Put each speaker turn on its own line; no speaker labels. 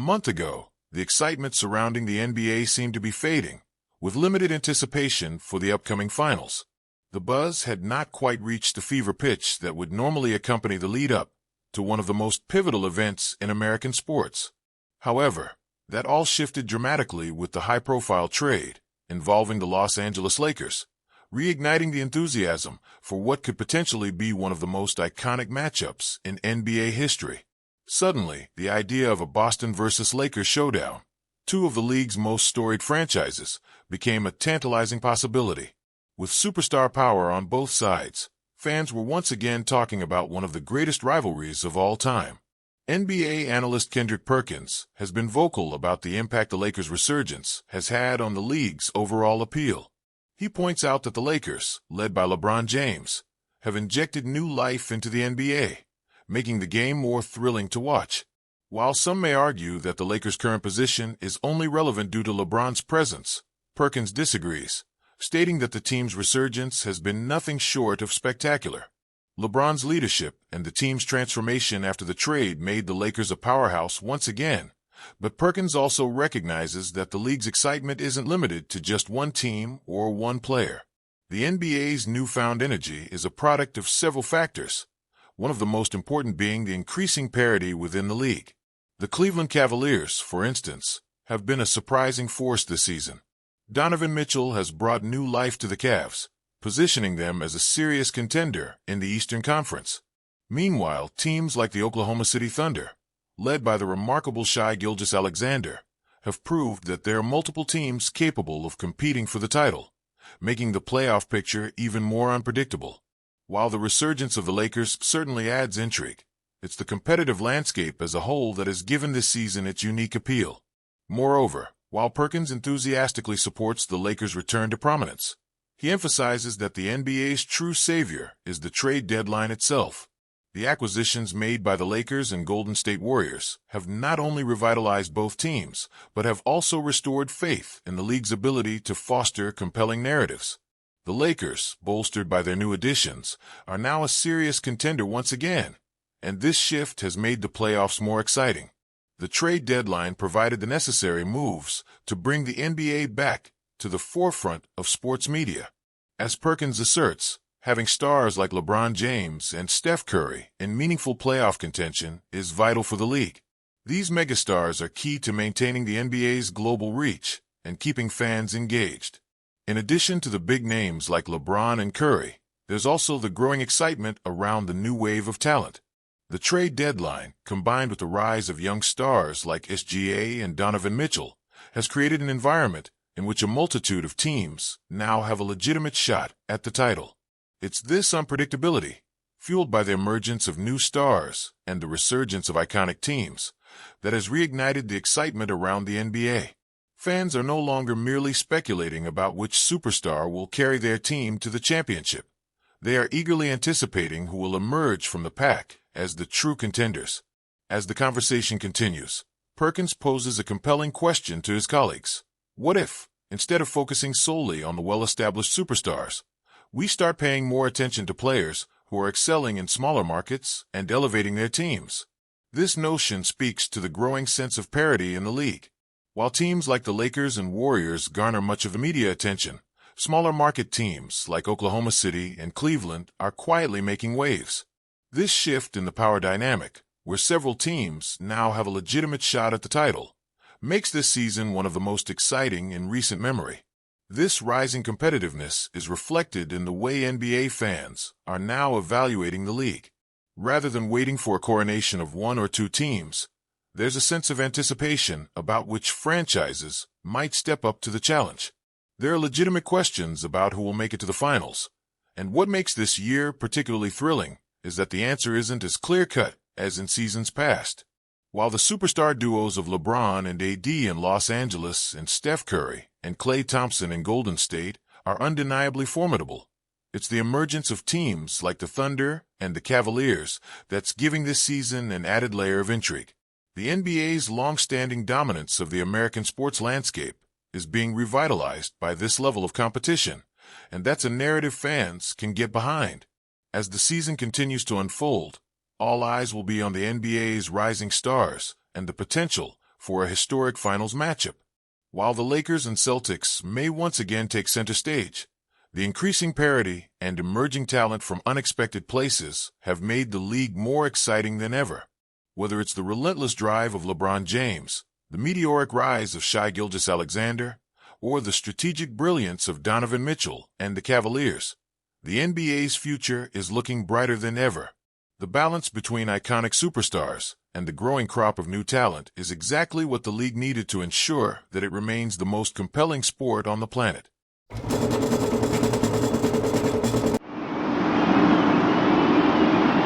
month ago, the excitement surrounding the NBA seemed to be fading, with limited anticipation for the upcoming finals. The buzz had not quite reached the fever pitch that would normally accompany the lead-up to one of the most pivotal events in American sports. However, that all shifted dramatically with the high-profile trade involving the Los Angeles Lakers, reigniting the enthusiasm for what could potentially be one of the most iconic matchups in NBA history. Suddenly, the idea of a Boston versus Lakers showdown, two of the league's most storied franchises, became a tantalizing possibility. With superstar power on both sides, fans were once again talking about one of the greatest rivalries of all time. NBA analyst Kendrick Perkins has been vocal about the impact the Lakers' resurgence has had on the league's overall appeal. He points out that the Lakers, led by LeBron James, have injected new life into the NBA, making the game more thrilling to watch. While some may argue that the Lakers' current position is only relevant due to LeBron's presence, Perkins disagrees, stating that the team's resurgence has been nothing short of spectacular. LeBron's leadership and the team's transformation after the trade made the Lakers a powerhouse once again, but Perkins also recognizes that the league's excitement isn't limited to just one team or one player. The NBA's newfound energy is a product of several factors, one of the most important being the increasing parity within the league. The Cleveland Cavaliers, for instance, have been a surprising force this season. Donovan Mitchell has brought new life to the Cavs, positioning them as a serious contender in the Eastern Conference. Meanwhile, teams like the Oklahoma City Thunder, led by the remarkable Shai Gilgeous-Alexander, have proved that there are multiple teams capable of competing for the title, making the playoff picture even more unpredictable. While the resurgence of the Lakers certainly adds intrigue, it's the competitive landscape as a whole that has given this season its unique appeal. Moreover, while Perkins enthusiastically supports the Lakers' return to prominence, he emphasizes that the NBA's true savior is the trade deadline itself. The acquisitions made by the Lakers and Golden State Warriors have not only revitalized both teams, but have also restored faith in the league's ability to foster compelling narratives. The Lakers, bolstered by their new additions, are now a serious contender once again, and this shift has made the playoffs more exciting. The trade deadline provided the necessary moves to bring the NBA back to the forefront of sports media. As Perkins asserts, having stars like LeBron James and Steph Curry in meaningful playoff contention is vital for the league. These megastars are key to maintaining the NBA's global reach and keeping fans engaged. In addition to the big names like LeBron and Curry, there's also the growing excitement around the new wave of talent. The trade deadline, combined with the rise of young stars like SGA and Donovan Mitchell, has created an environment in which a multitude of teams now have a legitimate shot at the title. It's this unpredictability, fueled by the emergence of new stars and the resurgence of iconic teams, that has reignited the excitement around the NBA. Fans are no longer merely speculating about which superstar will carry their team to the championship. They are eagerly anticipating who will emerge from the pack as the true contenders. As the conversation continues, Perkins poses a compelling question to his colleagues. What if, instead of focusing solely on the well-established superstars, we start paying more attention to players who are excelling in smaller markets and elevating their teams? This notion speaks to the growing sense of parity in the league. While teams like the Lakers and Warriors garner much of the media attention, smaller market teams like Oklahoma City and Cleveland are quietly making waves. This shift in the power dynamic, where several teams now have a legitimate shot at the title, makes this season one of the most exciting in recent memory. This rising competitiveness is reflected in the way NBA fans are now evaluating the league. Rather than waiting for a coronation of one or two teams, there's a sense of anticipation about which franchises might step up to the challenge. There are legitimate questions about who will make it to the finals, and what makes this year particularly thrilling is that the answer isn't as clear-cut as in seasons past. While the superstar duos of LeBron and AD in Los Angeles and Steph Curry and Klay Thompson in Golden State are undeniably formidable, it's the emergence of teams like the Thunder and the Cavaliers that's giving this season an added layer of intrigue. The NBA's long-standing dominance of the American sports landscape is being revitalized by this level of competition, and that's a narrative fans can get behind. As the season continues to unfold, all eyes will be on the NBA's rising stars and the potential for a historic finals matchup. While the Lakers and Celtics may once again take center stage, the increasing parity and emerging talent from unexpected places have made the league more exciting than ever. Whether it's the relentless drive of LeBron James, the meteoric rise of Shai Gilgeous-Alexander, or the strategic brilliance of Donovan Mitchell and the Cavaliers, the NBA's future is looking brighter than ever. The balance between iconic superstars and the growing crop of new talent is exactly what the league needed to ensure that it remains the most compelling sport on the planet.